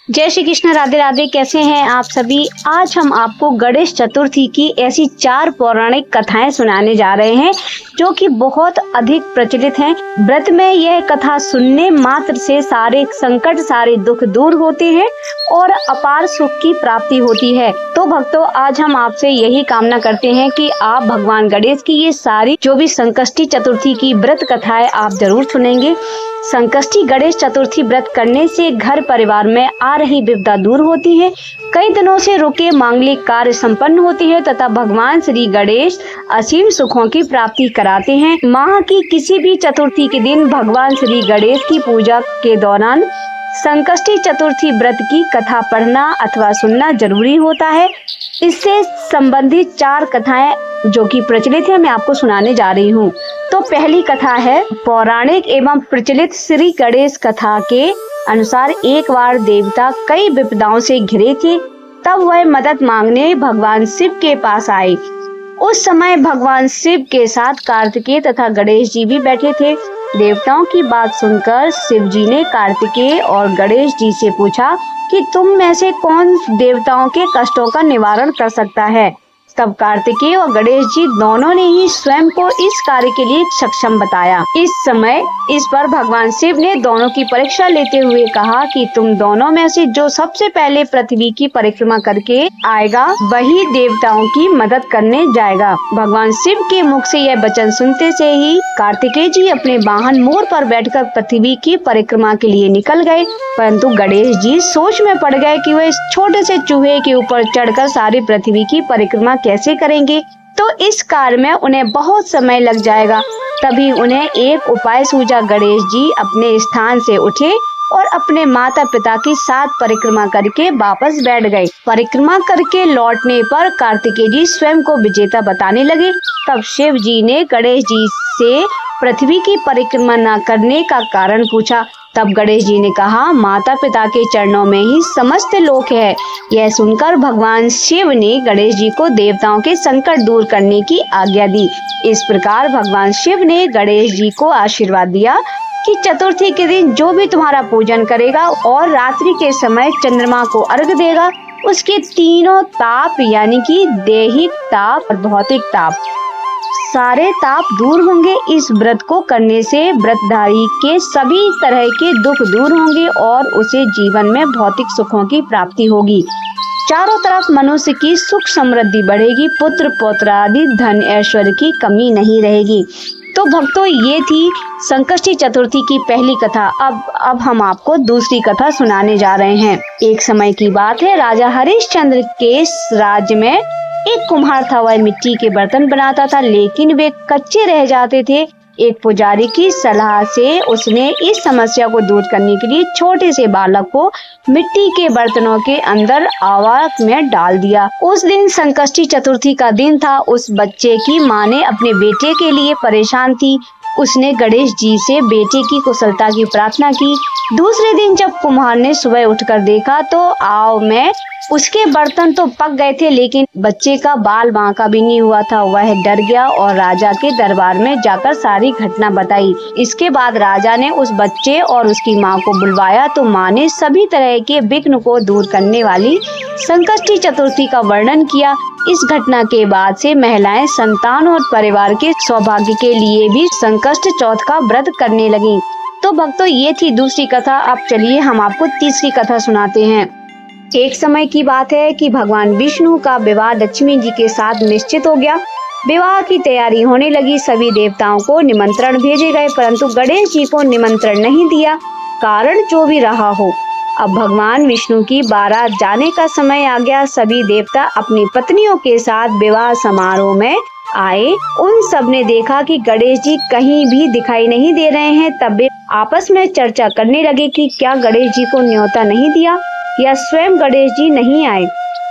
जय श्री कृष्ण, राधे राधे। कैसे हैं आप सभी। आज हम आपको गणेश चतुर्थी की ऐसी 4 पौराणिक कथाएं सुनाने जा रहे हैं जो कि बहुत अधिक प्रचलित हैं। व्रत में यह कथा सुनने मात्र से सारे संकट, सारे दुख दूर होते हैं और अपार सुख की प्राप्ति होती है। तो भक्तों, आज हम आपसे यही कामना करते हैं कि आप भगवान गणेश की ये सारी जो भी संकष्टी चतुर्थी की व्रत कथाएं आप जरूर सुनेंगे। संकष्टी गणेश चतुर्थी व्रत करने से घर परिवार में आ रही विपदा दूर होती है, कई दिनों से रुके मांगलिक कार्य संपन्न होते हैं तथा भगवान श्री गणेश असीम सुखों की प्राप्ति कराते हैं। माह की किसी भी चतुर्थी के दिन भगवान श्री गणेश की पूजा के दौरान संकष्टी चतुर्थी व्रत की कथा पढ़ना अथवा सुनना जरूरी होता है। इससे संबंधित 4 कथाएं जो कि प्रचलित है, मैं आपको सुनाने जा रही हूँ। तो पहली कथा है पौराणिक एवं प्रचलित श्री गणेश कथा के अनुसार एक बार देवता कई विपदाओं से घिरे थे। तब वह मदद मांगने भगवान शिव के पास आए। उस समय भगवान शिव के साथ कार्तिकेय तथा गणेश जी भी बैठे थे। देवताओं की बात सुनकर शिव जी ने कार्तिकेय और गणेश जी से पूछा कि तुम में से कौन देवताओं के कष्टों का निवारण कर सकता है। तब कार्तिकेय और गणेश जी दोनों ने ही स्वयं को इस कार्य के लिए सक्षम बताया। इस समय इस पर भगवान शिव ने दोनों की परीक्षा लेते हुए कहा कि तुम दोनों में से जो सबसे पहले पृथ्वी की परिक्रमा करके आएगा वही देवताओं की मदद करने जाएगा। भगवान शिव के मुख से यह वचन सुनते से ही कार्तिकेय जी अपने वाहन मोर पर बैठकर पृथ्वी की परिक्रमा के लिए निकल गए, परंतु गणेश जी सोच में पड़ गए कि वे छोटे से चूहे के ऊपर चढ़कर सारी पृथ्वी की परिक्रमा कैसे करेंगे, तो इस कार्य में उन्हें बहुत समय लग जाएगा। तभी उन्हें एक उपाय सूझा। गणेश जी अपने स्थान से उठे और अपने माता पिता की साथ परिक्रमा करके वापस बैठ गए। परिक्रमा करके लौटने पर कार्तिकेय जी स्वयं को विजेता बताने लगे। तब शिव जी ने गणेश जी से पृथ्वी की परिक्रमा न करने का कारण पूछा। तब गणेश जी ने कहा, माता पिता के चरणों में ही समस्त लोक है। यह सुनकर भगवान शिव ने गणेश जी को देवताओं के संकट दूर करने की आज्ञा दी। इस प्रकार भगवान शिव ने गणेश जी को आशीर्वाद दिया कि चतुर्थी के दिन जो भी तुम्हारा पूजन करेगा और रात्रि के समय चंद्रमा को अर्घ देगा, उसके तीनों ताप यानी कि दैहिक ताप और भौतिक ताप, सारे ताप दूर होंगे। इस व्रत को करने से व्रतधारी के सभी तरह के दुख दूर होंगे और उसे जीवन में भौतिक सुखों की प्राप्ति होगी। चारों तरफ मनुष्य की सुख समृद्धि बढ़ेगी, पुत्र पौत्र आदि धन ऐश्वर्य की कमी नहीं रहेगी। तो भक्तों, ये थी संकष्टी चतुर्थी की पहली कथा। अब हम आपको दूसरी कथा सुनाने जा रहे हैं। एक समय की बात है, राजा हरिश्चंद्र के राज्य में एक कुम्हार था। वह मिट्टी के बर्तन बनाता था, लेकिन वे कच्चे रह जाते थे। एक पुजारी की सलाह से उसने इस समस्या को दूर करने के लिए छोटे से बालक को मिट्टी के बर्तनों के अंदर आवाक में डाल दिया। उस दिन संकष्टी चतुर्थी का दिन था। उस बच्चे की माँ ने अपने बेटे के लिए परेशान थी। उसने गणेश जी से बेटे की कुशलता की प्रार्थना की। दूसरे दिन जब कुम्हार ने सुबह उठकर देखा तो आव में उसके बर्तन तो पक गए थे, लेकिन बच्चे का बाल बांका भी नहीं हुआ था। वह डर गया और राजा के दरबार में जाकर सारी घटना बताई। इसके बाद राजा ने उस बच्चे और उसकी माँ को बुलवाया तो माँ ने सभी तरह के विघ्न को दूर करने वाली संकष्टी चतुर्थी का वर्णन किया। इस घटना के बाद से महिलाएं संतान और परिवार के सौभाग्य के लिए भी संकष्ट चौथ का व्रत करने लगी। तो भक्तों, ये थी दूसरी कथा। अब चलिए हम आपको तीसरी कथा सुनाते हैं। एक समय की बात है कि भगवान विष्णु का विवाह लक्ष्मी जी के साथ निश्चित हो गया। विवाह की तैयारी होने लगी। सभी देवताओं को निमंत्रण भेजे गए, परंतु गणेश जी को निमंत्रण नहीं दिया। कारण जो भी रहा हो, अब भगवान विष्णु की बारात जाने का समय आ गया। सभी देवता अपनी पत्नियों के साथ विवाह समारोह में आए। उन सब ने देखा कि गणेश जी कहीं भी दिखाई नहीं दे रहे हैं। तब वे आपस में चर्चा करने लगे कि क्या गणेश जी को न्योता नहीं दिया या स्वयं गणेश जी नहीं आए।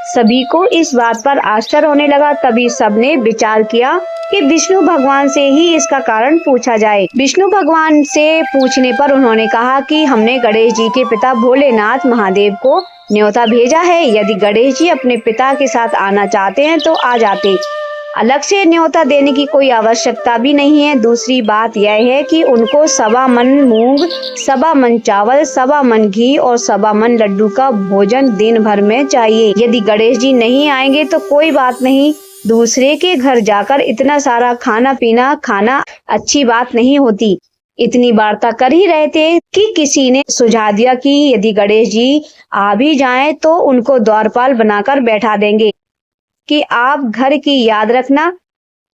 सभी को इस बात पर आश्चर्य होने लगा। तभी सबने विचार किया कि विष्णु भगवान से ही इसका कारण पूछा जाए। विष्णु भगवान से पूछने पर उन्होंने कहा कि हमने गणेश जी के पिता भोलेनाथ महादेव को न्योता भेजा है। यदि गणेश जी अपने पिता के साथ आना चाहते हैं तो आ जाते। अलग से न्योता देने की कोई आवश्यकता भी नहीं है। दूसरी बात यह है कि उनको 1.25 मन मूंग, 1.25 मन चावल, 1.25 मन घी और 1.25 मन लड्डू का भोजन दिन भर में चाहिए। यदि गणेश जी नहीं आएंगे तो कोई बात नहीं, दूसरे के घर जाकर इतना सारा खाना पीना खाना अच्छी बात नहीं होती। इतनी वार्ता कर ही रहे थे कि किसी ने सुझा दिया कि यदि गणेश जी आ भी जाएं तो उनको द्वारपाल बनाकर बैठा देंगे कि आप घर की याद रखना,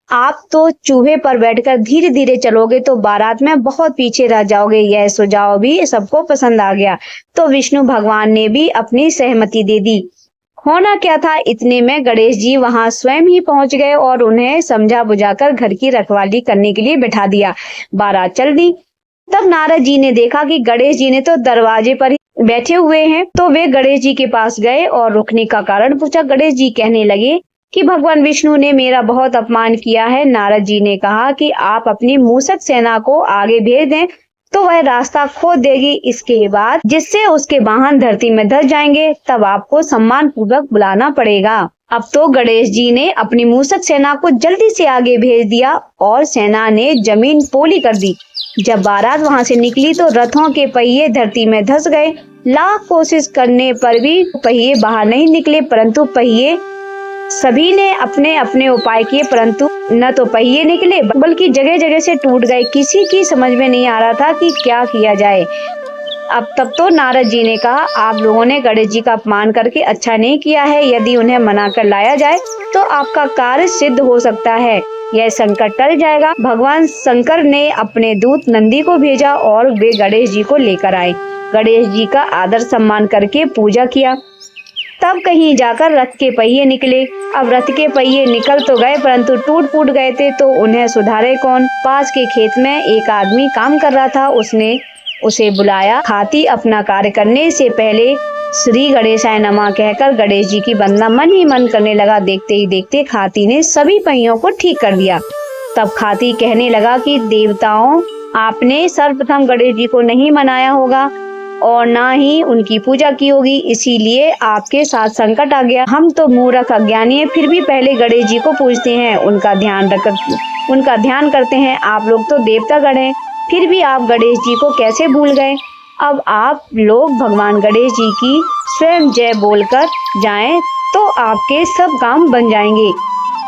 आप तो चूहे पर बैठकर धीरे धीरे चलोगे तो बारात में बहुत पीछे रह जाओगे। यह सुझाव भी सबको पसंद आ गया तो विष्णु भगवान ने भी अपनी सहमति दे दी। होना क्या था, इतने में गणेश जी वहां स्वयं ही पहुंच गए और उन्हें समझा बुझाकर घर की रखवाली करने के लिए बैठा दिया। बारात चल दी। तब नारद जी ने देखा कि गणेश जी ने तो दरवाजे पर ही बैठे हुए हैं, तो वे गणेश जी के पास गए और रुकने का कारण पूछा। गणेश जी कहने लगे कि भगवान विष्णु ने मेरा बहुत अपमान किया है। नारद जी ने कहा कि आप अपनी मूषक सेना को आगे भेज दें तो वह रास्ता खोद देगी, इसके बाद जिससे उसके वाहन धरती में धस जाएंगे, तब आपको सम्मान पूर्वक बुलाना पड़ेगा। अब तो गणेश जी ने अपनी मूषक सेना को जल्दी से आगे भेज दिया और सेना ने जमीन पोली कर दी। जब बारात वहां से निकली तो रथों के पहिए धरती में धस गए। लाख कोशिश करने पर भी पहिए बाहर नहीं निकले, परंतु पहिए सभी ने अपने अपने उपाय किए, परंतु न तो पहिए निकले बल्कि जगह जगह से टूट गए। किसी की समझ में नहीं आ रहा था कि क्या किया जाए। अब तब तो नारद जी ने कहा, आप लोगों ने गणेश जी का अपमान करके अच्छा नहीं किया है। यदि उन्हें मना कर लाया जाए तो आपका कार्य सिद्ध हो सकता है, यह संकट टल जाएगा। भगवान शंकर ने अपने दूत नंदी को भेजा और वे गणेश जी को लेकर आए। गणेश जी का आदर सम्मान करके पूजा किया। तब कहीं जाकर रथ के पहिए निकले। अब रथ के पहिए निकल तो गए परंतु टूट फूट गए थे, तो उन्हें सुधारे कौन। पास के खेत में एक आदमी काम कर रहा था, उसने उसे बुलाया। हाथी अपना कार्य करने से पहले श्री गणेशाय नमः कहकर गणेश जी की वंदना मन ही मन करने लगा। देखते ही देखते हाथी ने सभी पहियों को ठीक कर दिया। तब हाथी कहने लगा कि देवताओं, आपने सर्वप्रथम गणेश जी को नहीं मनाया होगा और ना ही उनकी पूजा की होगी, इसीलिए आपके साथ संकट आ गया। हम तो मूर्ख अज्ञानी हैं, फिर भी पहले गणेश जी को पूजते हैं, उनका ध्यान करते हैं। आप लोग तो देवता गण हैं, फिर भी आप गणेश जी को कैसे भूल गए। अब आप लोग भगवान गणेश जी की स्वयं जय बोलकर जाएं तो आपके सब काम बन जाएंगे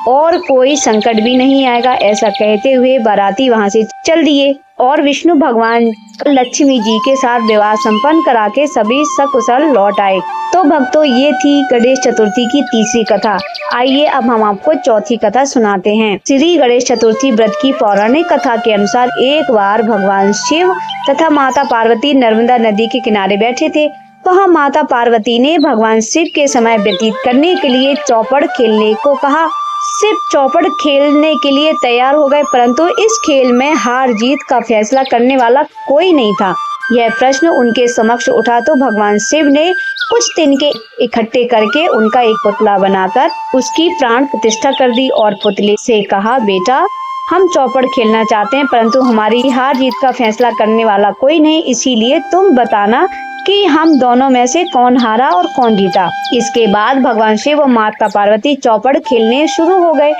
और कोई संकट भी नहीं आएगा। ऐसा कहते हुए बाराती वहां से चल दिए और विष्णु भगवान लक्ष्मी जी के साथ विवाह संपन्न करा के सभी सकुशल लौट आए। तो भक्तों, ये थी गणेश चतुर्थी की तीसरी कथा। आइए अब हम आपको चौथी कथा सुनाते हैं। श्री गणेश चतुर्थी व्रत की पौराणिक कथा के अनुसार एक बार भगवान शिव तथा माता पार्वती नर्मदा नदी के किनारे बैठे थे। वहाँ माता पार्वती ने भगवान शिव के समय व्यतीत करने के लिए चौपड़ खेलने को कहा। शिव चौपड़ खेलने के लिए तैयार हो गए, परंतु इस खेल में हार जीत का फैसला करने वाला कोई नहीं था। यह प्रश्न उनके समक्ष उठा तो भगवान शिव ने कुछ तिनके इकट्ठे करके उनका एक पुतला बनाकर उसकी प्राण प्रतिष्ठा कर दी और पुतले से कहा, बेटा, हम चौपड़ खेलना चाहते हैं, परंतु हमारी हार जीत का फैसला करने वाला कोई नहीं, इसीलिए तुम बताना कि हम दोनों में से कौन हारा और कौन जीता। इसके बाद भगवान शिव और माता पार्वती चौपड़ खेलने शुरू हो गए।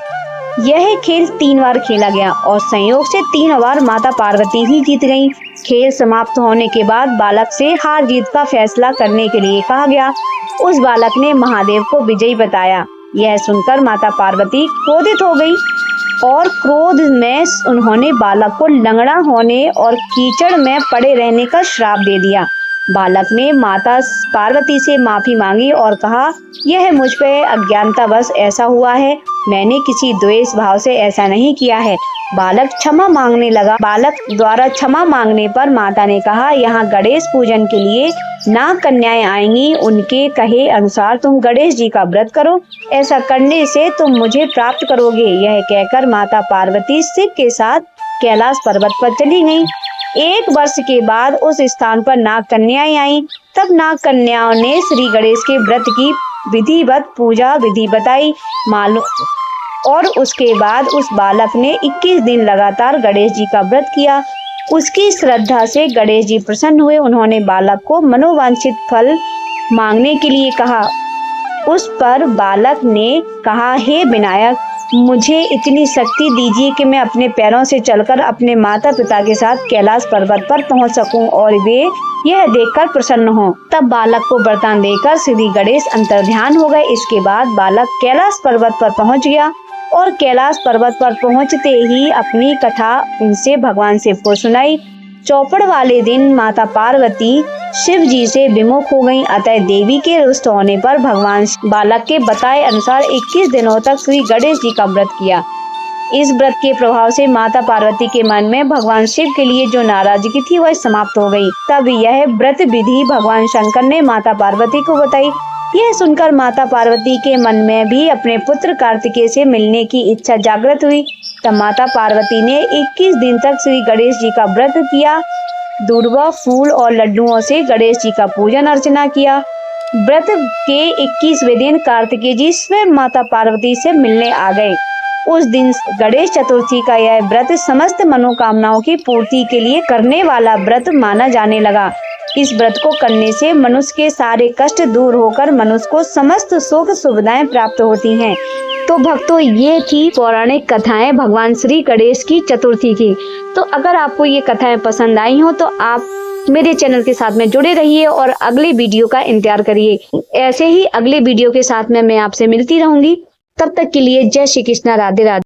यह खेल 3 बार खेला गया और संयोग से 3 बार माता पार्वती ही जीत गईं। खेल समाप्त होने के बाद बालक से हार जीत का फैसला करने के लिए कहा गया। उस बालक ने महादेव को विजयी बताया। यह सुनकर माता पार्वती क्रोधित हो गई और क्रोध में उन्होंने बालक को लंगड़ा होने और कीचड़ में पड़े रहने का श्राप दे दिया। बालक ने माता पार्वती से माफी मांगी और कहा, यह मुझ पे अज्ञानतावश ऐसा हुआ है, मैंने किसी द्वेष भाव से ऐसा नहीं किया है। बालक क्षमा मांगने लगा। बालक द्वारा क्षमा मांगने पर माता ने कहा, यहाँ गणेश पूजन के लिए नाग कन्याएं आएंगी, उनके कहे अनुसार तुम गणेश जी का व्रत करो, ऐसा करने से तुम मुझे प्राप्त करोगे। यह कहकर माता पार्वती शिव के साथ कैलाश पर्वत पर चली गईं। 1 वर्ष के बाद उस स्थान पर नाग कन्याएं आईं। तब नाग कन्याओं ने श्री गणेश के व्रत की विधिवत पूजा विधि बताई और उसके बाद उस बालक ने 21 दिन लगातार गणेश जी का व्रत किया। उसकी श्रद्धा से गणेश जी प्रसन्न हुए। उन्होंने बालक को मनोवांछित फल मांगने के लिए कहा। उस पर बालक ने कहा, हे विनायक, मुझे इतनी शक्ति दीजिए कि मैं अपने पैरों से चलकर अपने माता पिता के साथ कैलाश पर्वत पर पहुंच सकूं और वे यह देखकर प्रसन्न हों। तब बालक को वरदान देकर श्री गणेश अंतर्ध्यान हो गए। इसके बाद बालक कैलाश पर्वत पर पहुंच गया और कैलाश पर्वत पर पहुंचते ही अपनी कथा उनसे भगवान शिव को सुनाई। चौपड़ वाले दिन माता पार्वती शिव जी से विमुख हो गईं, अतः देवी के रुष्ट होने पर भगवान बालक के बताए अनुसार 21 दिनों तक श्री गणेश जी का व्रत किया। इस व्रत के प्रभाव से माता पार्वती के मन में भगवान शिव के लिए जो नाराजगी थी वह समाप्त हो गई। तब यह व्रत विधि भगवान शंकर ने माता पार्वती को बताई। यह सुनकर माता पार्वती के मन में भी अपने पुत्र कार्तिकेय से मिलने की इच्छा जागृत हुई। तब माता पार्वती ने 21 दिन तक श्री गणेश जी का व्रत किया। दूर्वा, फूल और लड्डुओं से गणेश जी का पूजन अर्चना किया। व्रत के 21वें दिन कार्तिकेय जी स्वयं माता पार्वती से मिलने आ गए। उस दिन गणेश चतुर्थी का यह व्रत समस्त मनोकामनाओं की पूर्ति के लिए करने वाला व्रत माना जाने लगा। इस व्रत को करने से मनुष्य के सारे कष्ट दूर होकर मनुष्य को समस्त सुख सुविधाएं प्राप्त होती हैं। तो भक्तों, ये थी पौराणिक कथाएं भगवान श्री गणेश की चतुर्थी की। तो अगर आपको ये कथाएं पसंद आई हो तो आप मेरे चैनल के साथ में जुड़े रहिए और अगले वीडियो का इंतजार करिए। ऐसे ही अगले वीडियो के साथ में मैं आपसे मिलती रहूंगी। तब तक के लिए जय श्री कृष्णा, राधे राधे।